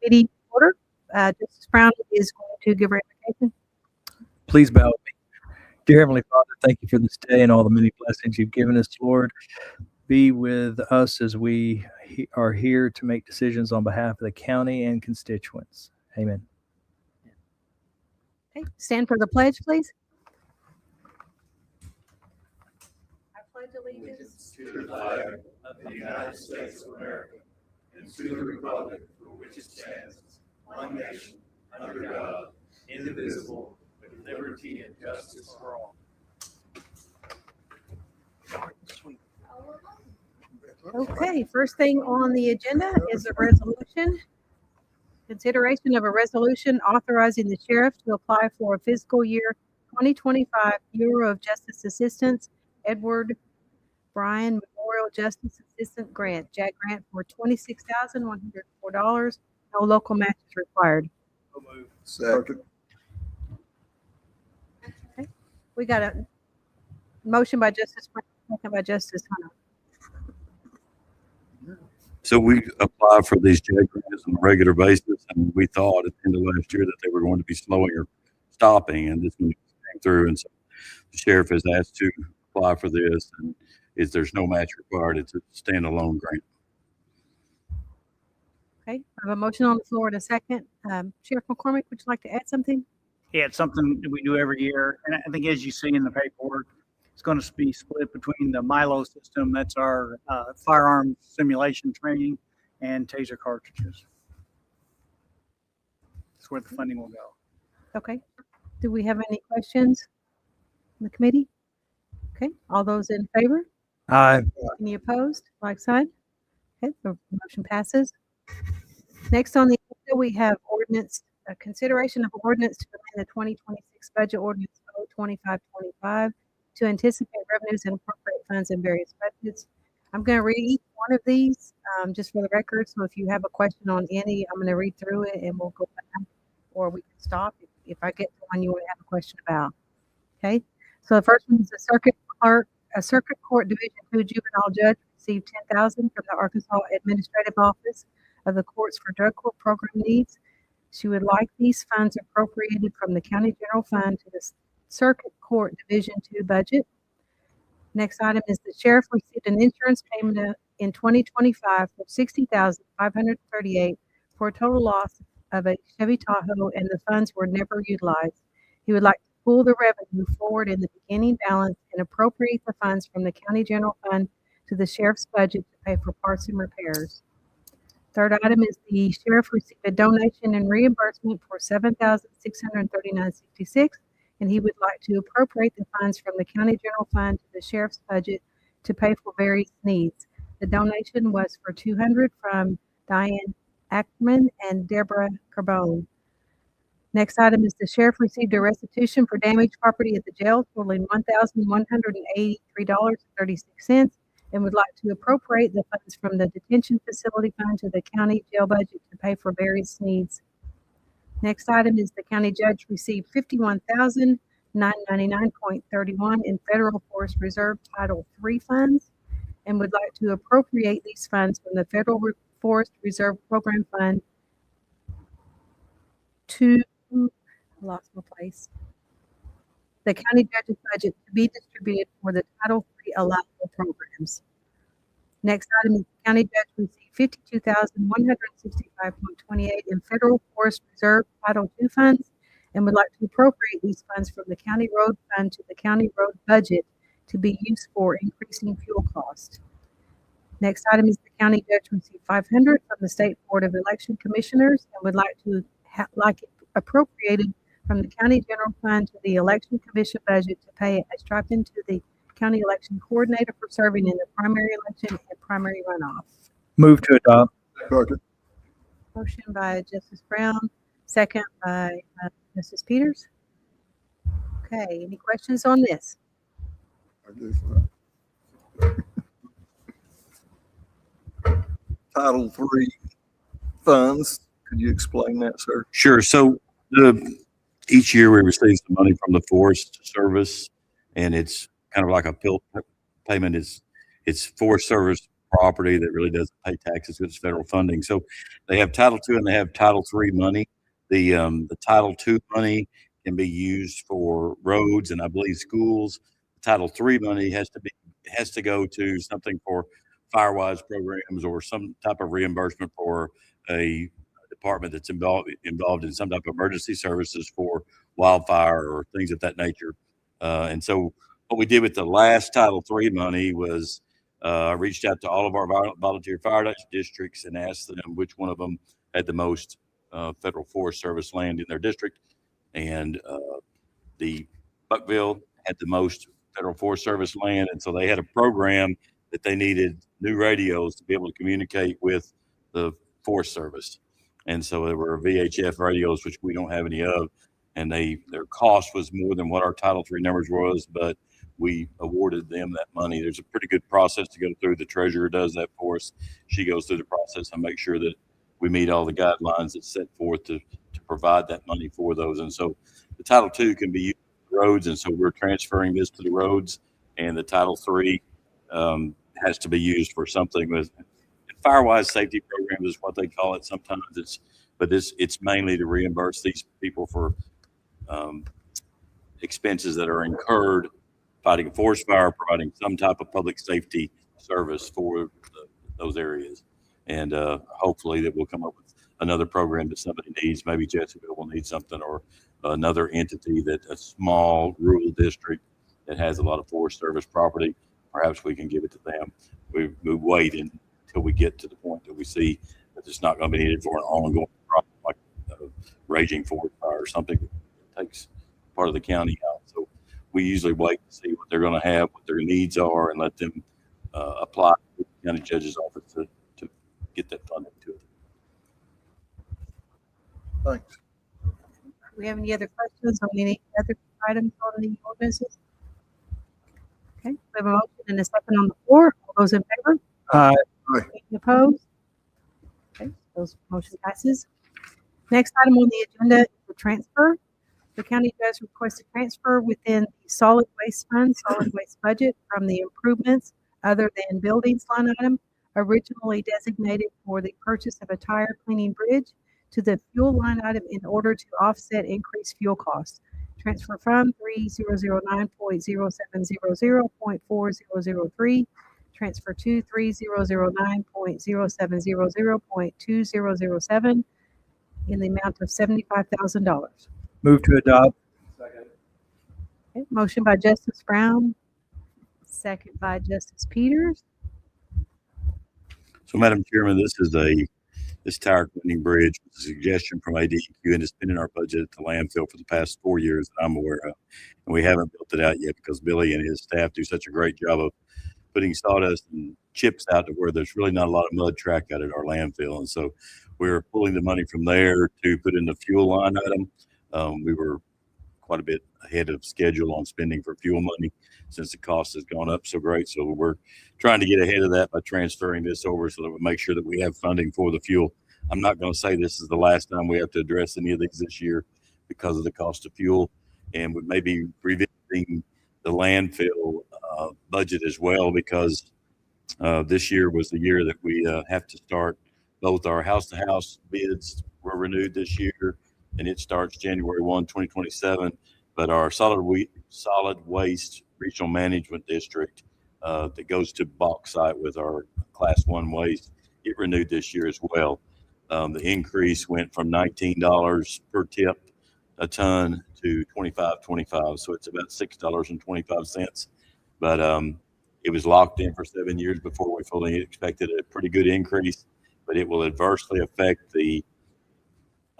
meeting order. Justice Brown is going to give her invocation. Please bow with me. Dear Heavenly Father, thank you for this day and all the many blessings you've given us, Lord. Be with us as we are here to make decisions on behalf of the county and constituents. Amen. Okay, stand for the pledge, please. I pledge allegiance to the flag of the United States of America and to the republic for which it stands, one nation, under God, indivisible, with liberty and justice for all. Okay, first thing on the agenda is a resolution. Consideration of a resolution authorizing the sheriff to apply for a fiscal year 2025 Bureau of Justice Assistance Edward Bryan Memorial Justice Assistant Grant, JAG grant for $26,104. No local match is required. Second. Okay. We got a motion by Justice Brown, second by Justice Hunter. So we apply for these JAG grants on a regular basis, and we thought at the end of last year that they were going to be slowing or stopping, and this one came through. And so the sheriff has asked to apply for this, and there's no match required. It's a standalone grant. Okay, I have a motion on the floor and a second. Sheriff McCormick, would you like to add something? Yeah, it's something that we do every year. And I think as you see in the paperwork, it's going to be split between the Milo system, that's our firearm simulation training, and taser cartridges. That's where the funding will go. Okay. Do we have any questions from the committee? Okay, all those in favor? Aye. Any opposed? Like sign? Okay, the motion passes. Next on the agenda, we have ordinance, consideration of ordinance to amend the 2026 budget ordinance 02525 to anticipate revenues and appropriate funds in various budgets. I'm going to read each one of these just for the record. So if you have a question on any, I'm going to read through it and we'll go back, or we can stop if I get to one you want to have a question about. Okay. So the first one is a circuit court division 2 juvenile judge received $10,000 from the Arkansas Administrative Office of the Courts for Drug Court Program Needs. She would like these funds appropriated from the County General Fund to the Circuit Court Division 2 budget. Next item is the sheriff received an insurance payment in 2025 for $60,538 for a total loss of a Chevy Tahoe, and the funds were never utilized. He would like to pull the revenue forward in the beginning balance and appropriate the funds from the County General Fund to the sheriff's budget to pay for parts and repairs. Third item is the sheriff received a donation and reimbursement for $7,639.66, and he would like to appropriate the funds from the County General Fund to the sheriff's budget to pay for various needs. The donation was for $200 from Diane Ackerman and Deborah Carbone. Next item is the sheriff received a restitution for damaged property at the jail totaling $1,183.36 and would like to appropriate the funds from the detention facility fund to the county jail budget to pay for various needs. Next item is the county judge received $51,999.31 in Federal Forest Reserve Title III funds and would like to appropriate these funds from the Federal Forest Reserve Program Fund to the county judge's budget to be distributed for the Title III allowable programs. Next item is the county judge received $52,165.28 in Federal Forest Reserve Title II funds and would like to appropriate these funds from the county road fund to the county road budget to be used for increasing fuel costs. Next item is the county judge received $500 from the State Board of Election Commissioners and would like to like it appropriated from the county general fund to the election commission budget to pay a stipend to the county election coordinator for serving in the primary election and primary runoff. Move to adopt. Second. Motion by Justice Brown, second by Justice Peters. Okay, any questions on this? I guess not. Title III funds. Could you explain that, sir? Sure. So each year we receive some money from the Forest Service, and it's kind of like a pill payment. It's Forest Service property that really doesn't pay taxes with its federal funding. So they have Title II and they have Title III money. The Title II money can be used for roads and I believe schools. Title III money has to go to something for Firewise programs or some type of reimbursement for a department that's involved in some type of emergency services for wildfire or things of that nature. And so what we did with the last Title III money was reached out to all of our volunteer fire districts and asked them which one of them had the most federal Forest Service land in their district. And the Buckville had the most federal Forest Service land. And so they had a program that they needed new radios to be able to communicate with the Forest Service. And so there were VHF radios, which we don't have any of. And their cost was more than what our Title III numbers was, but we awarded them that money. There's a pretty good process to go through. The treasurer does that for us. She goes through the process and makes sure that we meet all the guidelines that's set forth to provide that money for those. And so the Title II can be used for roads, and so we're transferring this to the roads, and the Title III has to be used for something with Firewise safety programs is what they call it. Sometimes it's mainly to reimburse these people for expenses that are incurred fighting a forest fire, providing some type of public safety service for those areas. And hopefully that we'll come up with another program that somebody needs. Maybe Jessicaville will need something, or another entity that a small rural district that has a lot of Forest Service property. Perhaps we can give it to them. We wait until we get to the point that we see that it's not going to be needed for an ongoing problem like raging forest fire or something that takes part of the county out. So we usually wait to see what they're going to have, what their needs are, and let them apply to the county judge's office to get that funding to it. Thanks. Do we have any other questions on any other items on the ordinances? Okay, we have a motion and a second on the floor. All those in favor? Aye. Any opposed? Okay, those motion passes. Next item on the agenda is the transfer. The county judge requests a transfer within the solid waste fund, solid waste budget from the improvements other than buildings line item originally designated for the purchase of a tire cleaning bridge to the fuel line item in order to offset increased fuel costs. Transfer from 3009.0700.4003. Transfer to 3009.0700.2007 in the amount of $75,000. Move to adopt. Okay, motion by Justice Brown, second by Justice Peters. So, Madam Chairman, this tire cleaning bridge was a suggestion from ADQ, and it's been in our budget at the landfill for the past 4 years that I'm aware of. And we haven't built it out yet because Billy and his staff do such a great job of putting sawdust and chips out to where there's really not a lot of mud track out at our landfill. And so we're pulling the money from there to put in the fuel line item. We were quite a bit ahead of schedule on spending for fuel money since the cost has gone up so great. So we're trying to get ahead of that by transferring this over so that we make sure that we have funding for the fuel. I'm not going to say this is the last time we have to address any of these this year because of the cost of fuel, and we may be revisiting the landfill budget as well, because this year was the year that we have to start both our house-to-house bids were renewed this year, and it starts January 1, 2027. But our solid waste regional management district that goes to bauxite with our class 1 waste, it renewed this year as well. The increase went from $19 per tip a ton to $25.25, so it's about $6.25. But it was locked in for 7 years before we fully expected a pretty good increase, but it will adversely affect the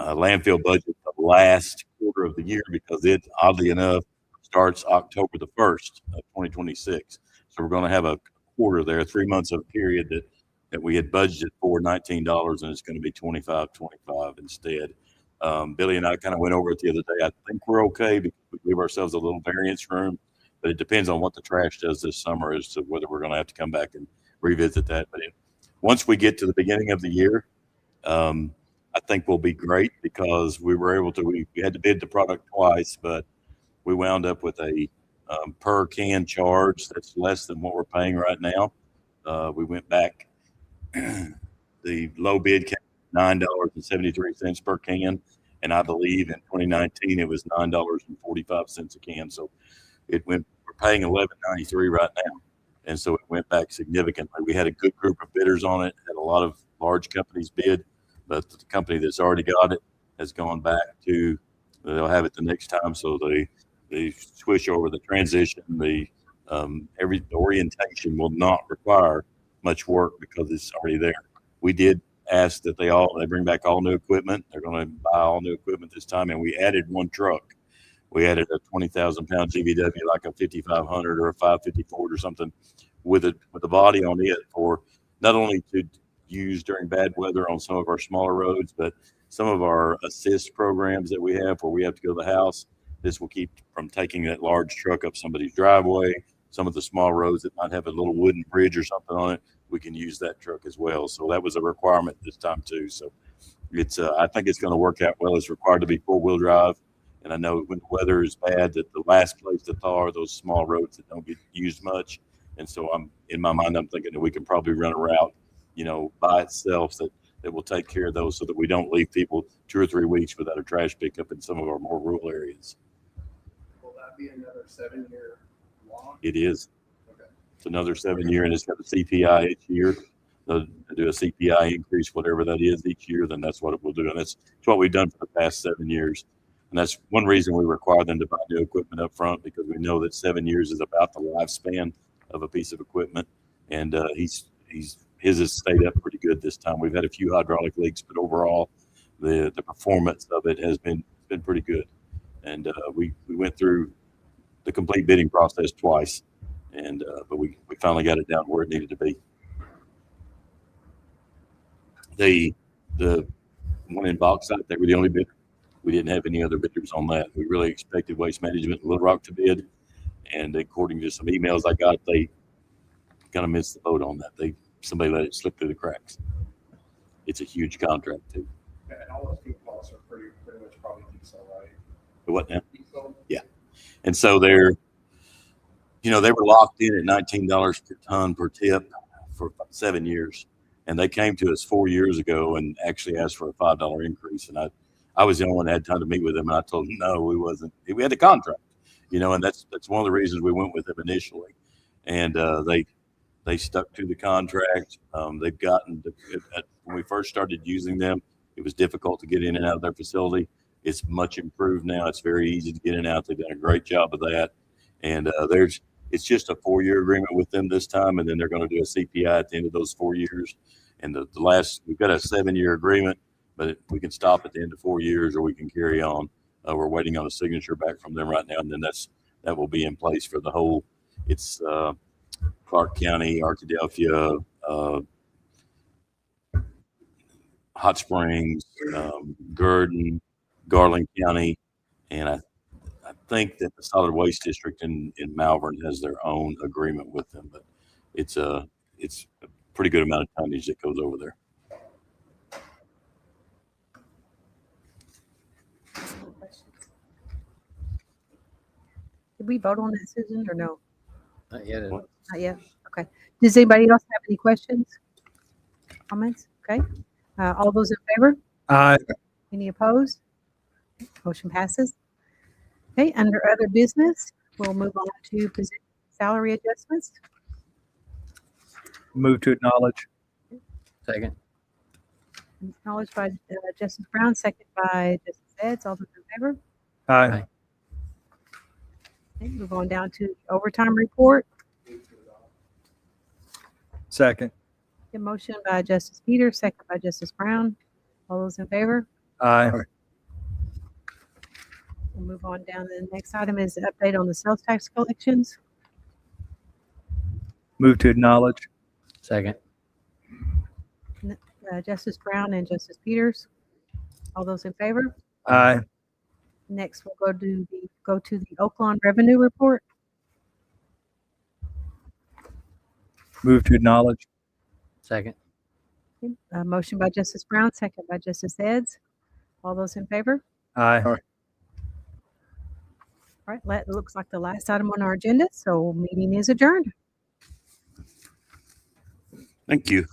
landfill budget the last quarter of the year because it, oddly enough, starts October the 1st of 2026. So we're going to have a quarter there, 3 months of a period that we had budgeted for $19, and it's going to be $25.25 instead. Billy and I kind of went over it the other day. I think we're okay because we leave ourselves a little variance room, but it depends on what the trash does this summer as to whether we're going to have to come back and revisit that. But once we get to the beginning of the year, I think we'll be great because we were able to, we had to bid the product twice, but we wound up with a per can charge that's less than what we're paying right now. We went back. The low bid came $9.73 per can, and I believe in 2019 it was $9.45 a can. So it went. We're paying $11.93 right now, and so it went back significantly. We had a good group of bidders on it. Had a lot of large companies bid, but the company that's already got it has gone back to. They'll have it the next time, so they switch over the transition. The orientation will not require much work because it's already there. We did ask that they bring back all new equipment. They're going to buy all new equipment this time, and we added one truck. We added a 20,000 pound GVW, like a 5500 or a 550 Ford or something, with a body on it for not only to use during bad weather on some of our smaller roads, but some of our assist programs that we have where we have to go to the house. This will keep from taking that large truck up somebody's driveway. Some of the small roads that might have a little wooden bridge or something on it, we can use that truck as well. So that was a requirement this time too. So it's I think it's going to work out well. It's required to be 4-wheel drive. And I know when the weather is bad that the last place to thaw are those small roads that don't get used much. And so in my mind, I'm thinking that we can probably run a route, by itself that will take care of those so that we don't leave people 2 or 3 weeks without a trash pickup in some of our more rural areas. Will that be another 7-year law? It is. Okay. It's another 7-year, and it's got a CPI each year. They'll do a CPI increase, whatever that is each year, then that's what it will do. And that's what we've done for the past 7 years. And that's one reason we require them to buy new equipment up front, because we know that 7 years is about the lifespan of a piece of equipment. And his has stayed up pretty good this time. We've had a few hydraulic leaks, but overall, the performance of it has been pretty good. And we went through the complete bidding process twice, and but we finally got it down where it needed to be. The one in Bauxite, they were the only bidder. We didn't have any other bidders on that. We really expected Waste Management in Little Rock to bid, and according to some emails I got, they kind of missed the boat on that. Somebody let it slip through the cracks. It's a huge contract too. And all those fuel costs are pretty much probably diesel, right? What now? Diesel. Yeah, and so they were locked in at $19 per ton per tip for 7 years, and they came to us 4 years ago and actually asked for a $5 increase, and I was the only one that had time to meet with them, and I told them no, we wasn't. We had the contract, and that's one of the reasons we went with them initially, and they stuck to the contract. They've gotten when we first started using them, it was difficult to get in and out of their facility. It's much improved now. It's very easy to get in and out. They've done a great job of that, and it's just a 4-year agreement with them this time, and then they're going to do a CPI at the end of those 4 years. And the last, we've got a 7-year agreement, but we can stop at the end of 4 years or we can carry on. We're waiting on a signature back from them right now, and then that will be in place for the whole. It's Clark County, Arkadelphia, Hot Springs, Garland, County, and I think that the Solid Waste District in Malvern has their own agreement with them, but it's a pretty good amount of tonnage that goes over there. Did we vote on that, Susan, or no? Not yet. Not yet. Okay. Does anybody else have any questions, comments? Okay. All those in favor? Aye. Any opposed? Motion passes. Okay. Under other business, we'll move on to position salary adjustments. Move to acknowledge. Second. Acknowledged by Justice Brown, second by Justice Eds. All those in favor? Aye. Okay, move on down to overtime report. Second. A motion by Justice Peters, second by Justice Brown. All those in favor? Aye. We'll move on down. The next item is an update on the sales tax collections. Move to acknowledge. Second. Justice Brown and Justice Peters. All those in favor? Aye. Next, we'll go to the Oaklawn revenue report. Move to acknowledge. Second. A motion by Justice Brown, second by Justice Eds. All those in favor? Aye. All right, that looks like the last item on our agenda, so meeting is adjourned. Thank you.